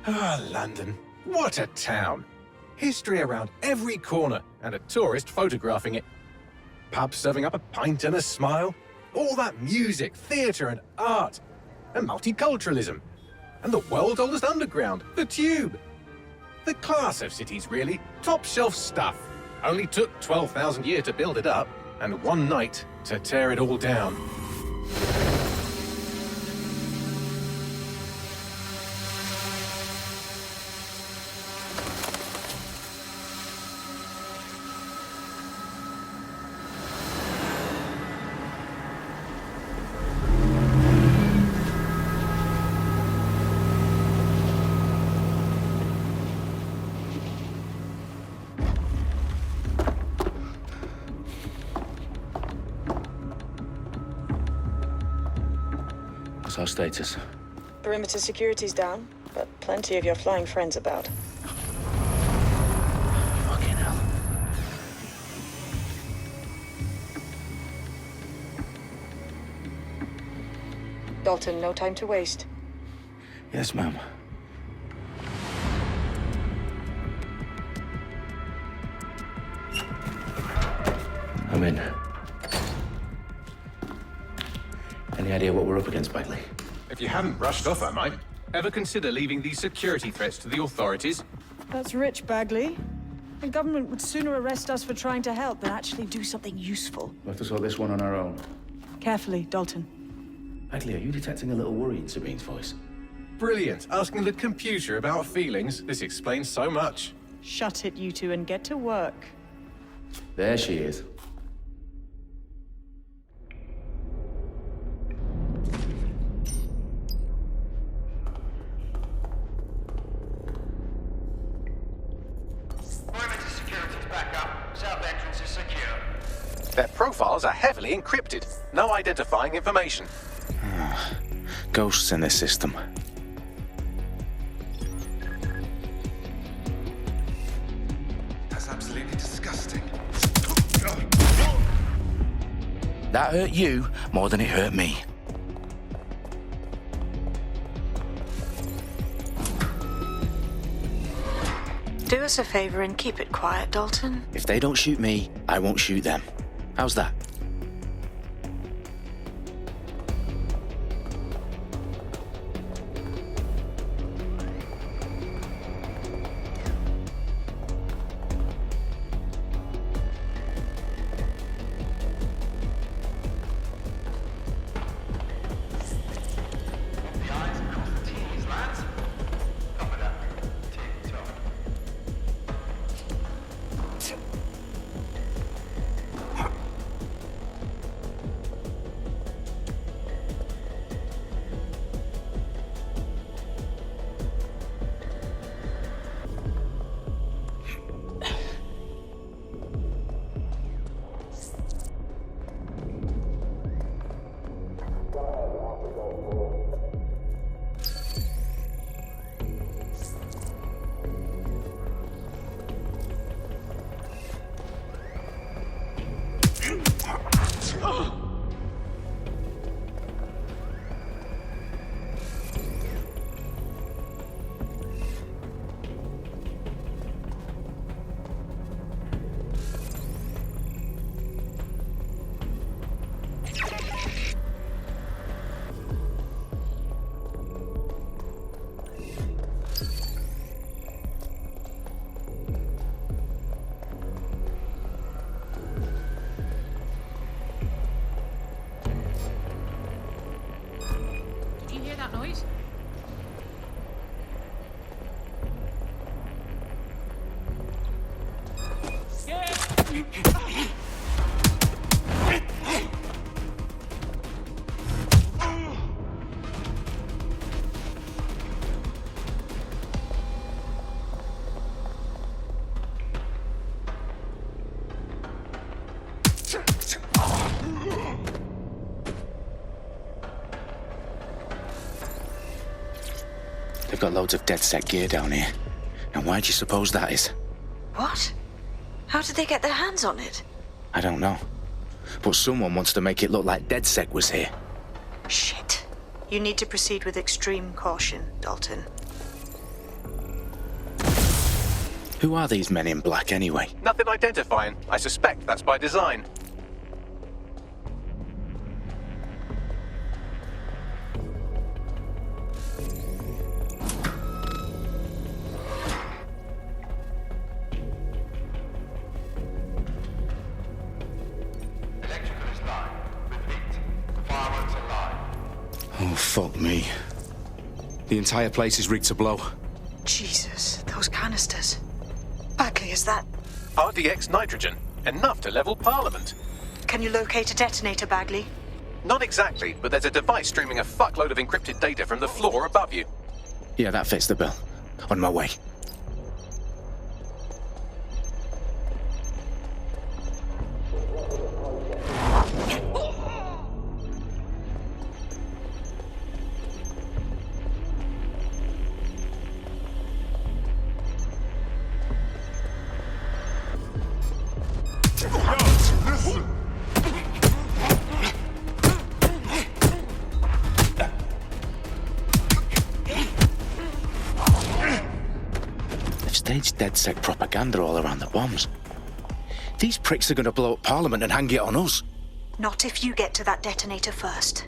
Ah, London. What a town. History around every corner and a tourist photographing it. Pubs serving up a pint and a smile. All that music, theatre and art. And multiculturalism. And the world's oldest underground, the Tube. The class of cities, really. Top shelf stuff. Only took 12,000 years to build it up, and one night to tear it all down. What's our status? Perimeter security's down, but plenty of your flying friends about. Fucking hell. Dalton, no time to waste. Yes, ma'am. I'm in. Any idea what we're up against, Bagley? If you hadn't brushed off, I might. Ever consider leaving these security threats to the authorities? That's rich, Bagley. The government would sooner arrest us for trying to help than actually do something useful. We'll have to sort this one on our own. Carefully, Dalton. Bagley, are you detecting a little worry in Sabine's voice? Brilliant. Asking the computer about feelings. This explains so much. Shut it, you two, and get to work. There she is. Perimeter security's back up. South entrance is secure. Their profiles are heavily encrypted. No identifying information. Ghosts in this system. That's absolutely disgusting. That hurt you more than it hurt me. Do us a favor and keep it quiet, Dalton. If they don't shoot me, I won't shoot them. How's that? The I's and cross the T's, lads. Copy that. Tick-tock. Did you hear that noise? They've got loads of DedSec gear down here. Now why do you suppose that is? What? How did they get their hands on it? I don't know. But someone wants to make it look like DedSec was here. Shit. You need to proceed with extreme caution, Dalton. Who are these men in black anyway? Nothing identifying. I suspect that's by design. Electrical is live. Repeat. Fireworks are live. Oh, fuck me. The entire place is rigged to blow. Jesus, those canisters. Bagley, is that... RDX nitrogen. Enough to level Parliament. Can you locate a detonator, Bagley? Not exactly, but there's a device streaming a fuckload of encrypted data from the floor above you. Yeah, that fits the bill. On my way. Staged DedSec propaganda all around the bombs. These pricks are going to blow up Parliament and hang it on us. Not if you get to that detonator first.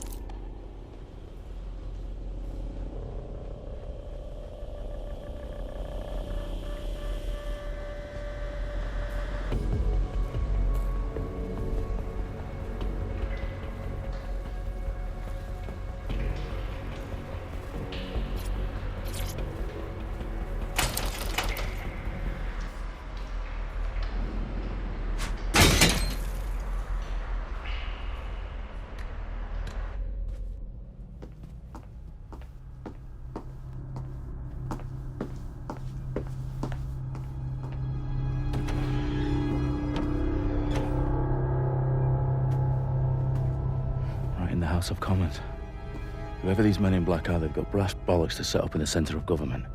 In the House of Commons. Whoever these men in black are, they've got brass bollocks to set up in the centre of government.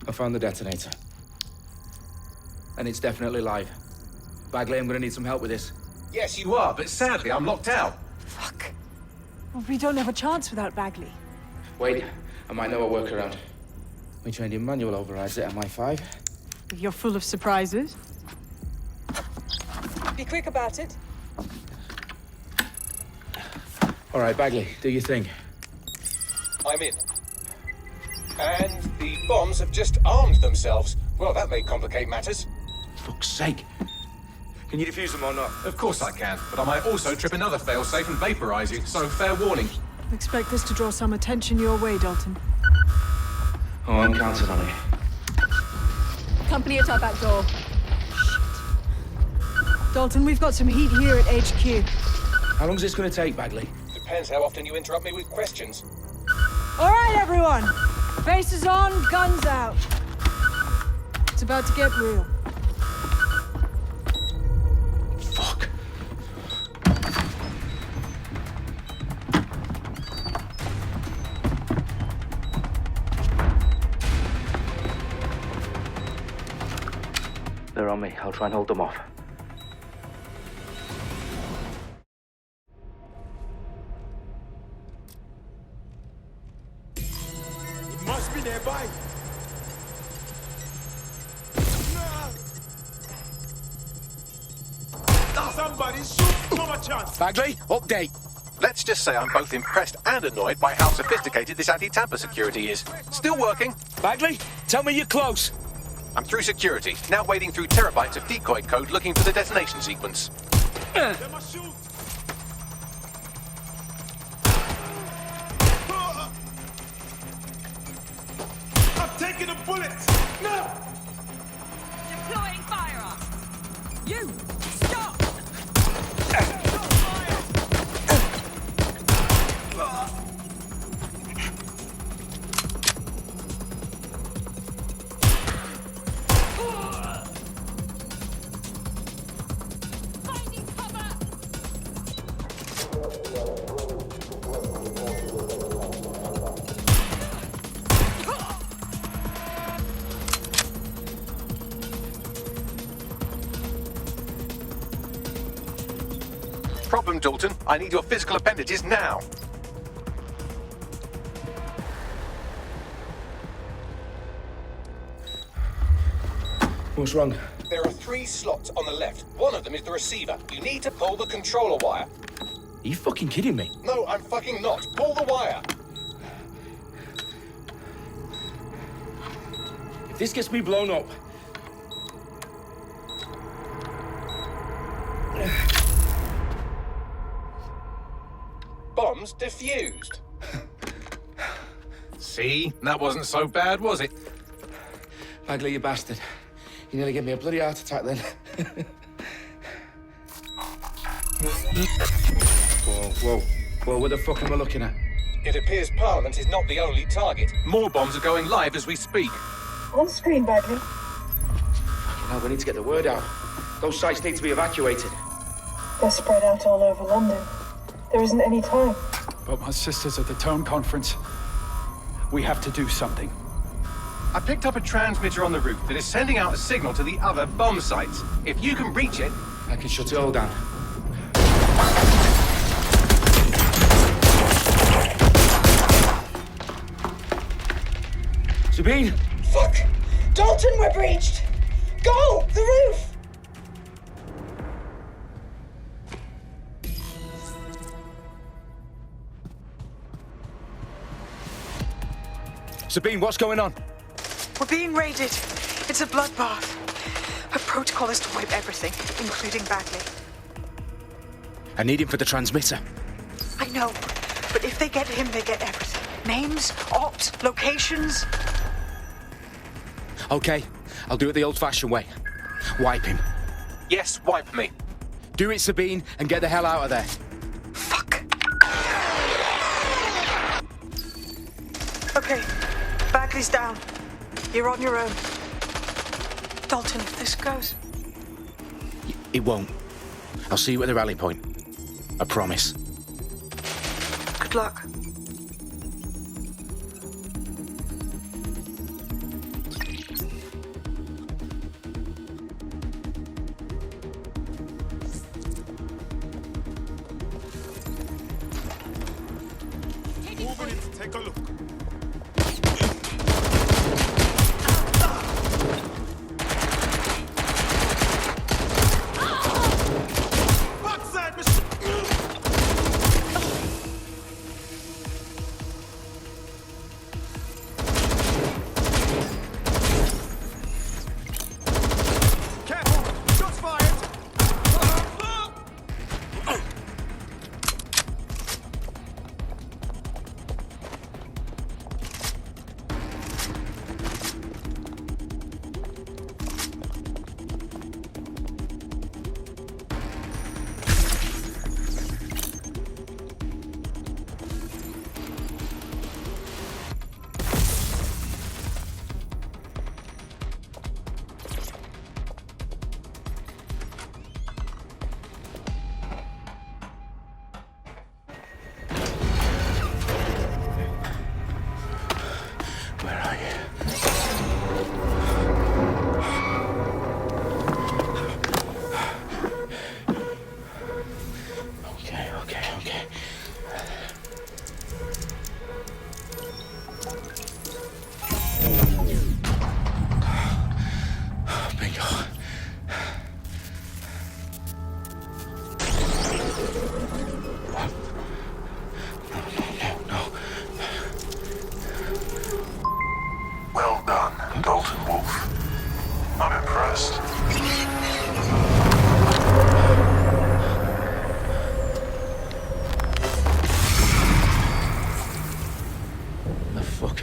I found the detonator. And it's definitely live. Bagley, I'm gonna need some help with this. Yes, you are, but sadly I'm locked out. Fuck. Well, we don't have a chance without Bagley. Wait, I might know a workaround. We trained in manual overrides at MI5. You're full of surprises. Be quick about it. All right, Bagley, do your thing. I'm in. And the bombs have just armed themselves. Well, that may complicate matters. Fuck's sake. Can you defuse them or not? Of course I can, but I might also trip another failsafe and vaporize you, so fair warning. Expect this to draw some attention your way, Dalton. Oh, I'm counting on it. Company at our back door. Dalton, we've got some heat here at HQ. How long's this gonna take, Bagley? Depends how often you interrupt me with questions. All right, everyone. Faces on, guns out. It's about to get real. Fuck. They're on me. I'll try and hold them off. Must be nearby. Somebody shoot! Not a chance. Bagley, update. Let's just say I'm both impressed and annoyed by how sophisticated this anti-tamper security is. Still working. Bagley, tell me you're close. I'm through security, now wading through terabytes of decoy code looking for the detonation sequence. I'm taking a bullet! No! Deploying firearm. You stop. Finding cover. Problem, Dalton. I need your physical appendages now. What's wrong? There are 3 slots on the left. One of them is the receiver. You need to pull the controller wire. Are you fucking kidding me? No, I'm fucking not. Pull the wire. If this gets me blown up... Bombs defused. See? That wasn't so bad, was it? Bagley, you bastard. You nearly gave me a bloody heart attack then. Whoa, what the fuck am I looking at? It appears Parliament is not the only target. More bombs are going live as we speak. On screen, Bagley. Now we need to get the word out. Those sites need to be evacuated. They're spread out all over London. There isn't any time. But my sister's at the town conference. We have to do something. I picked up a transmitter on the roof that is sending out a signal to the other bomb sites. If you can reach it... I can shut it all down. Sabine! Fuck! Dalton, we're breached! Go! The roof! Sabine, what's going on? We're being raided. It's a bloodbath. Her protocol is to wipe everything, including Bagley. I need him for the transmitter. I know, but if they get him, they get everything. Names, ops, locations. Okay, I'll do it the old-fashioned way. Wipe him. Yes, wipe me. Do it, Sabine, and get the hell out of there. Fuck. Okay, Bagley's down. You're on your own. Dalton, if this goes... It won't. I'll see you at the rally point. I promise. Good luck. Moving it, take a look. Backside, careful! Shots fired!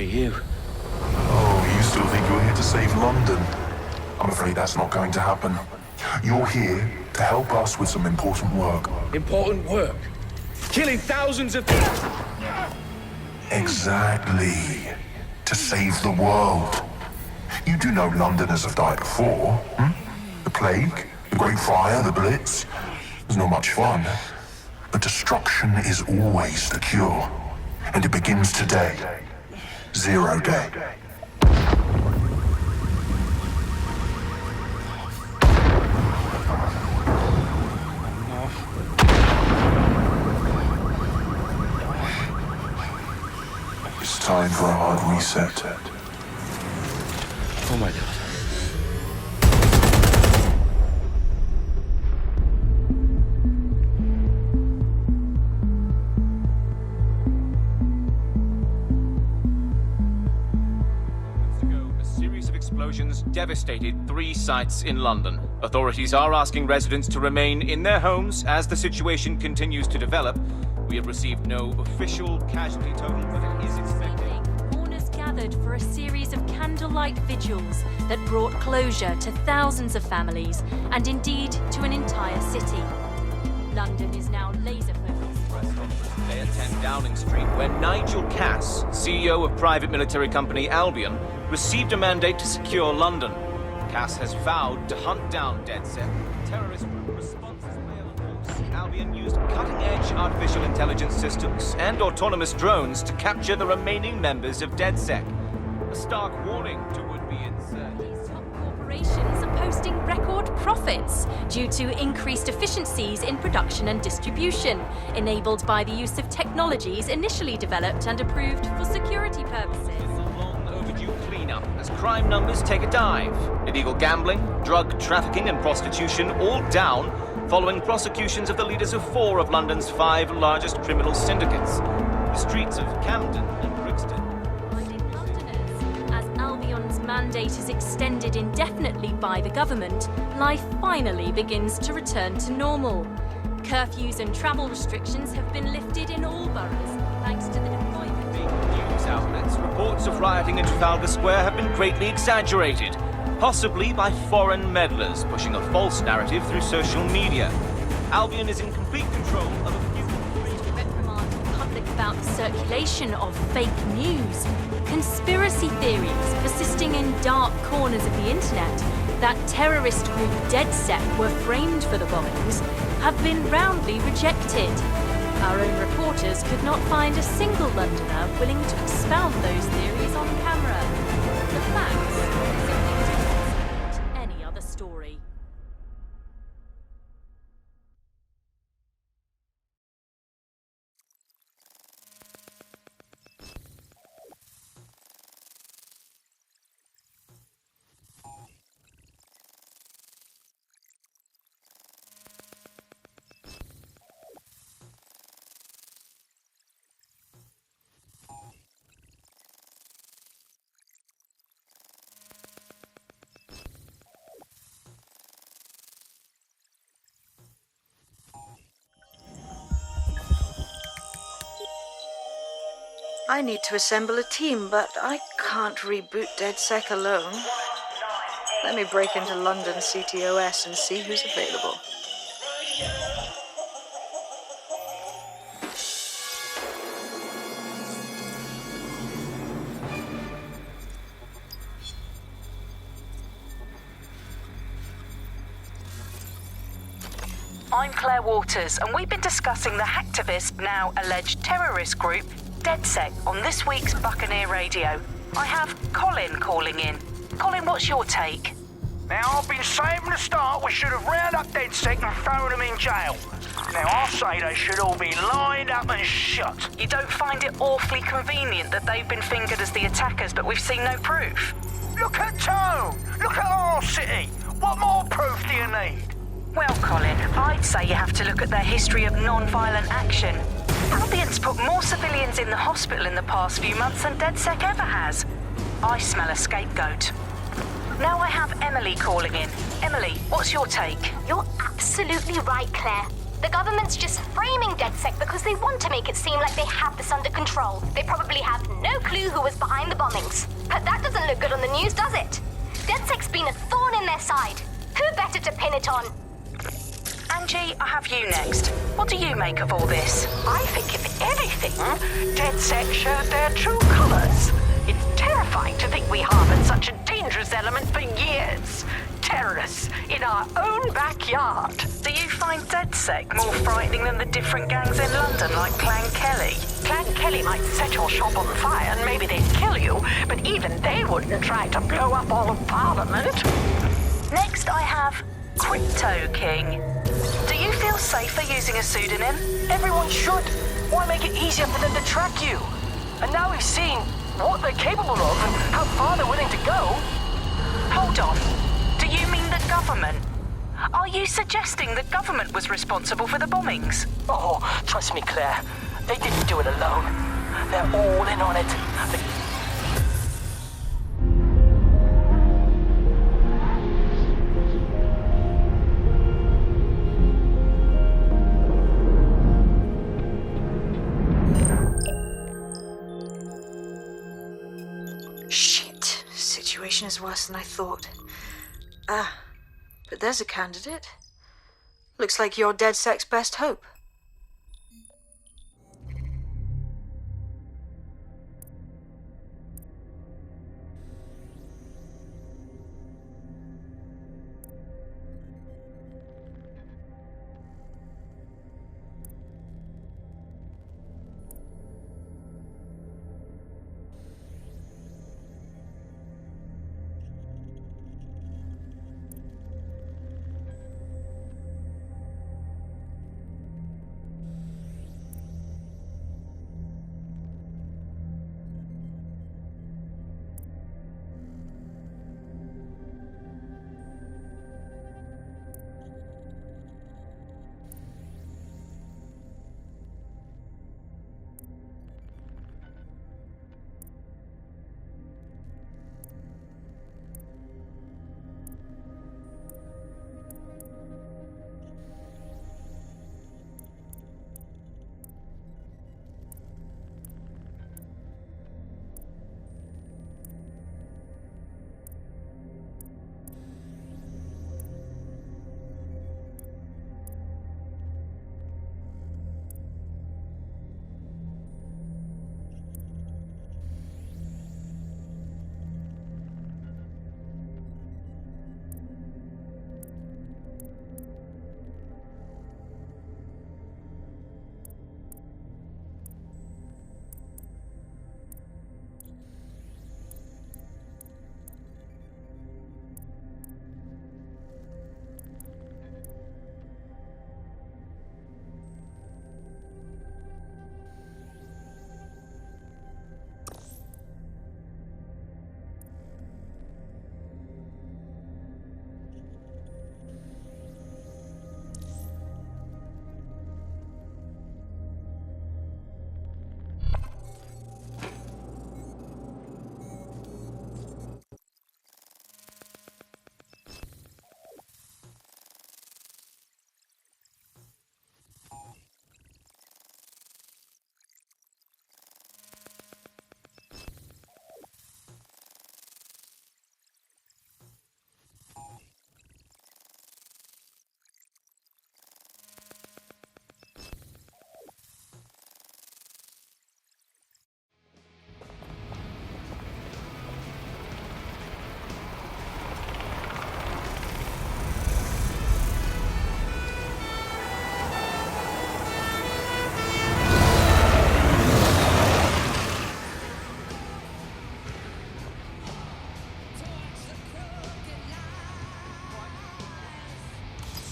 for you. Oh, you still think you're here to save London? I'm afraid that's not going to happen. You're here to help us with some important work. Important work? Killing thousands of people? Exactly. To save the world. You do know Londoners have died before, hmm? The plague, the Great Fire, the Blitz. It's not much fun. But destruction is always the cure. And it begins today. 0 day. It's time for a hard reset. Oh my God. A series of explosions devastated 3 sites in London. Authorities are asking residents to remain in their homes as the situation continues to develop. We have received no official casualty total, but it is expected. Mourners gathered for a series of candlelight vigils that brought closure to thousands of families and indeed to an entire city. London is now laser focused. Today at 10 Downing Street, where Nigel Cass, CEO of private military company Albion, received a mandate to secure London. Cass has vowed to hunt down DedSec. Terrorist responses fail, of course. Albion used cutting-edge artificial intelligence systems and autonomous drones to capture the remaining members of DedSec. A stark warning to would-be insurgents. Top corporations are posting record profits due to increased efficiencies in production and distribution, enabled by the use of technologies initially developed and approved for security purposes. Cleanup as crime numbers take a dive. Illegal gambling, drug trafficking and prostitution all down following prosecutions of the leaders of 4 of London's 5 largest criminal syndicates. The streets of Camden and Brixton. Londoners, as Albion's mandate is extended indefinitely by the government, life finally begins to return to normal. Curfews and travel restrictions have been lifted in all boroughs, thanks to the deployment. News outlets, reports of rioting in Trafalgar Square have been greatly exaggerated, possibly by foreign meddlers pushing a false narrative through social media. Albion is in complete control of a few... reprimand the public about the circulation of fake news, conspiracy theories persisting in dark corners of the internet that terrorist group DedSec were framed for the bombings have been roundly rejected. Our own reporters could not find a single Londoner willing to expound those theories on camera. The facts simply support any other story. I need to assemble a team, but I can't reboot DedSec alone. Let me break into London CTOS and see who's available. I'm Claire Waters, and we've been discussing the hacktivist, now alleged terrorist group, DedSec, on this week's Buccaneer Radio. I have Colin calling in. Colin, what's your take? Now, I've been saying from the start we should have rounded up DedSec and thrown them in jail. Now, I say they should all be lined up and shot. You don't find it awfully convenient that they've been fingered as the attackers, but we've seen no proof? Look at Tone! Look at our city! What more proof do you need? Well, Colin, I'd say you have to look at their history of non-violent action. Albion's put more civilians in the hospital in the past few months than DedSec ever has. I smell a scapegoat. Now I have Emily calling in. Emily, what's your take? You're absolutely right, Claire. The government's just framing DedSec because they want to make it seem like they have this under control. They probably have no clue who was behind the bombings. But that doesn't look good on the news, does it? DedSec's been a thorn in their side. Who better to pin it on? Angie, I have you next. What do you make of all this? I think if anything, DedSec shows their true colors. It's terrifying to think we harbored such a dangerous element for years. Terrorists in our own backyard. Do you find DedSec more frightening than the different gangs in London like Clan Kelly? Clan Kelly might set your shop on fire and maybe they'd kill you, but even they wouldn't try to blow up all of Parliament. Next I have Crypto King. Do you feel safer using a pseudonym? Everyone should. Why make it easier for them to track you? And now we've seen what they're capable of and how far they're willing to go. Hold on. Do you mean the government? Are you suggesting the government was responsible for the bombings? Oh, trust me, Claire. They didn't do it alone. They're all in on it. Shit. Situation is worse than I thought. But there's a candidate. Looks like you're DedSec's best hope.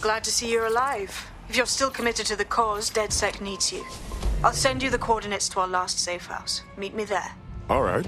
Glad to see you're alive. If you're still committed to the cause, DedSec needs you. I'll send you the coordinates to our last safe house. Meet me there. All right.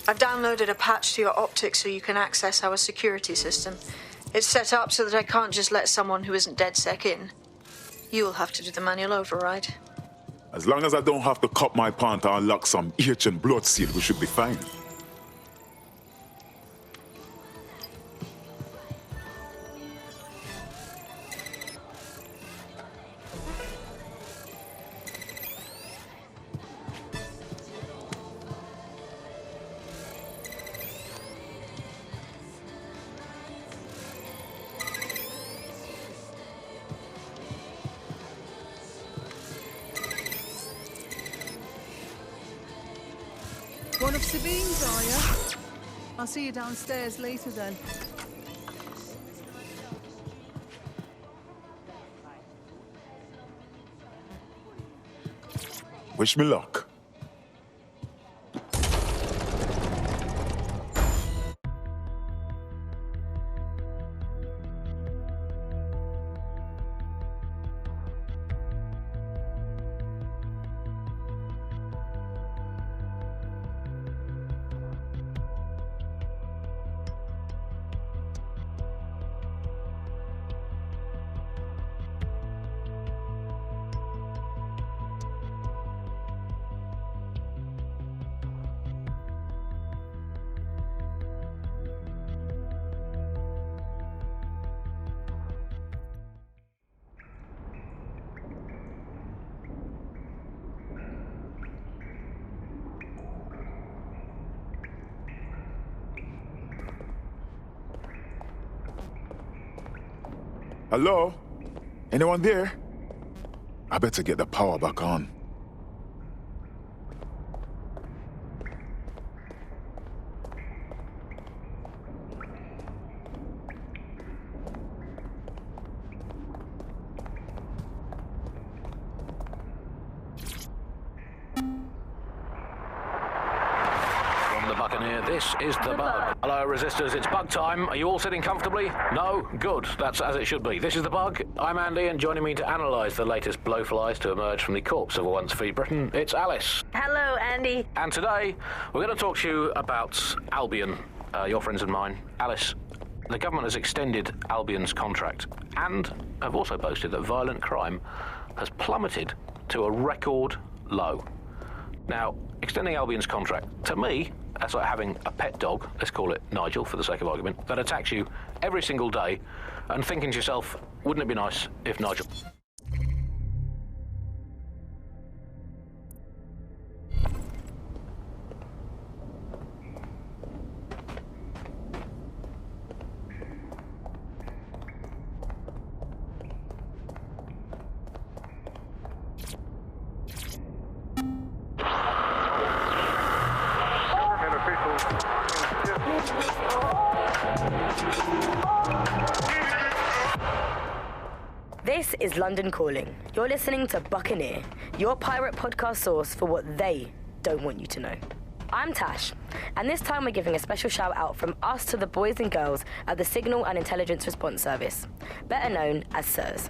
I've downloaded a patch to your optics so you can access our security system. It's set up so that I can't just let someone who isn't DedSec in. You'll have to do the manual override. As long as I don't have to cut my pant or unlock some ancient blood seal, we should be fine. One of Sabine's, are you? I'll see you downstairs later then. Wish me luck. Hello? Anyone there? I better get the power back on. This is the bug. Hello, resistors, it's bug time. Are you all sitting comfortably? No? Good. That's as it should be. This is the bug. I'm Andy, and joining me to analyse the latest blowflies to emerge from the corpse of a once free Britain, it's Alice. Hello, Andy. And today, we're going to talk to you about Albion, your friends and mine. Alice, the government has extended Albion's contract, and have also boasted that violent crime has plummeted to a record low. Now, extending Albion's contract, to me, that's like having a pet dog, let's call it Nigel for the sake of argument, that attacks you every single day and thinking to yourself, wouldn't it be nice if Nigel... This is London Calling. You're listening to Buccaneer, your pirate podcast source for what they don't want you to know. I'm Tash, and this time we're giving a special shout out from us to the boys and girls at the Signal and Intelligence Response Service, better known as SIRS.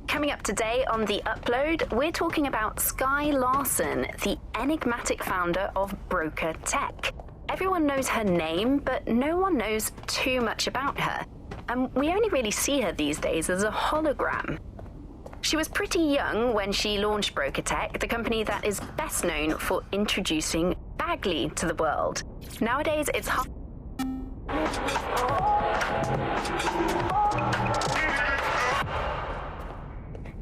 Coming up today on The Upload, we're talking about Skye Larson, the enigmatic founder of Broker Tech. Everyone knows her name, but no one knows too much about her. And we only really see her these days as a hologram. She was pretty young when she launched Broker Tech, the company that is best known for introducing Bagley to the world. Nowadays, it's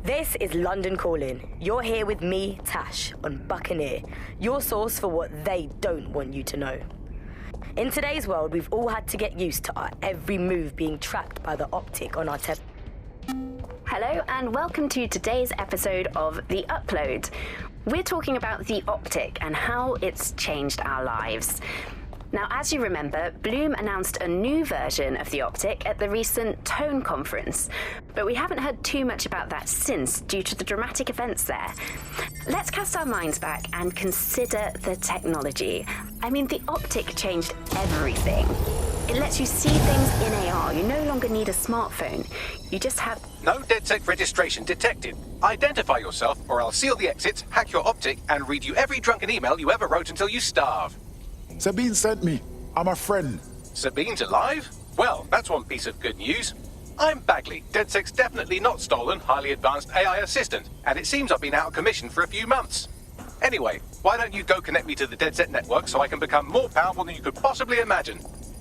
This is London Calling. You're here with me, Tash, on Buccaneer, your source for what they don't want you to know. In today's world, we've all had to get used to our every move being tracked by the optic on our Hello and welcome to today's episode of The Upload. We're talking about the optic and how it's changed our lives. Now, as you remember, Bloom announced a new version of the optic at the recent Tone conference, but we haven't heard too much about that since due to the dramatic events there. Let's cast our minds back and consider the technology. I mean, the optic changed everything. It lets you see things in AR. You no longer need a smartphone. You just have... No DedSec registration detected. Identify yourself, or I'll seal the exits, hack your optic, and read you every drunken email you ever wrote until you starve. Sabine sent me. I'm a friend. Sabine's alive? Well, that's one piece of good news. I'm Bagley, DedSec's definitely not stolen, highly advanced AI assistant, and it seems I've been out of commission for a few months. Anyway, why don't you go connect me to the DedSec network so I can become more powerful than you could possibly imagine?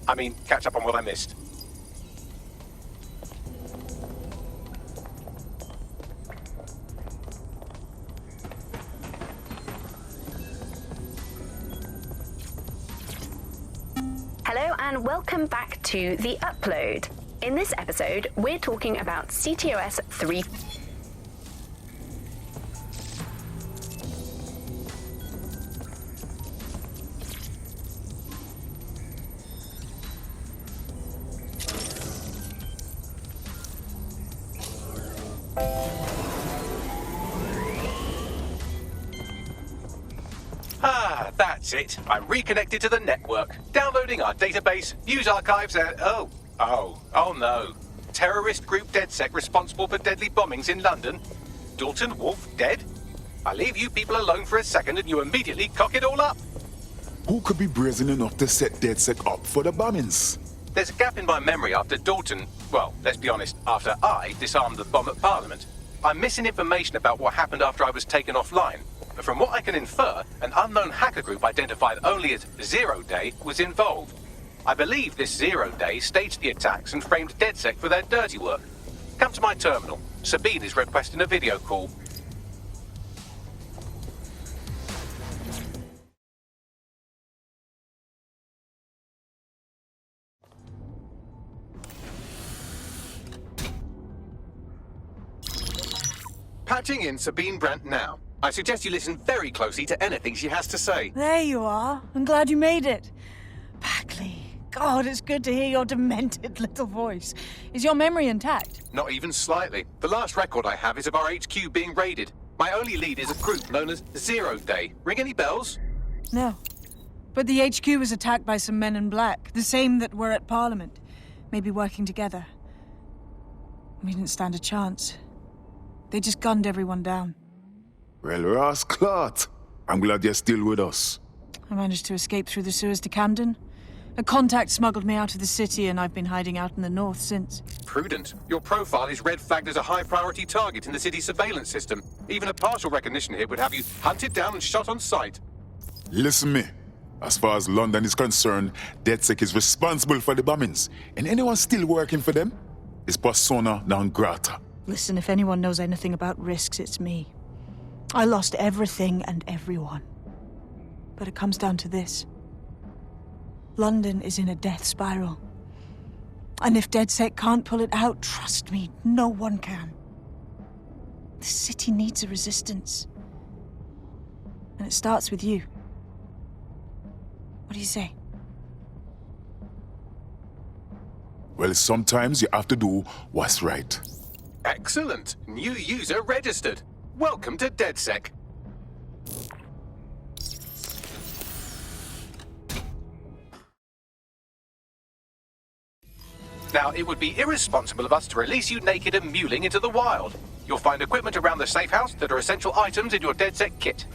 I mean, catch up on what I missed. Hello and welcome back to The Upload. In this episode, we're talking about CTOS 3. Ah, that's it. I'm reconnected to the network, downloading our database, news archives, and... Oh no. Terrorist group DedSec responsible for deadly bombings in London? Dalton Wolf dead? I leave you people alone for a second and you immediately cock it all up. Who could be brazen enough to set DedSec up for the bombings? There's a gap in my memory after Dalton... Well, let's be honest, after I disarmed the bomb at Parliament. I'm missing information about what happened after I was taken offline. But from what I can infer, an unknown hacker group identified only as Zero Day was involved. I believe this Zero Day staged the attacks and framed DedSec for their dirty work. Come to my terminal. Sabine is requesting a video call. Patching in Sabine Brandt now. I suggest you listen very closely to anything she has to say. There you are. I'm glad you made it. Bagley. God, it's good to hear your demented little voice. Is your memory intact? Not even slightly. The last record I have is of our HQ being raided. My only lead is a group known as Zero Day. Ring any bells? No. But the HQ was attacked by some men in black, the same that were at Parliament. Maybe working together. We didn't stand a chance. They just gunned everyone down. Well, Ross Clark, I'm glad you're still with us. I managed to escape through the sewers to Camden. A contact smuggled me out of the city, and I've been hiding out in the north since. Prudent. Your profile is red flagged as a high-priority target in the city's surveillance system. Even a partial recognition here would have you hunted down and shot on sight. Listen me. As far as London is concerned, DedSec is responsible for the bombings, and anyone still working for them is persona non grata. Listen, if anyone knows anything about risks, it's me. I lost everything and everyone. But it comes down to this. London is in a death spiral. And if DedSec can't pull it out, trust me, no one can. The city needs a resistance. And it starts with you. What do you say? Well, sometimes you have to do what's right. Excellent. New user registered. Welcome to DedSec. Now, it would be irresponsible of us to release you naked and mewling into the wild. You'll find equipment around the safe house that are essential items in your DedSec kit.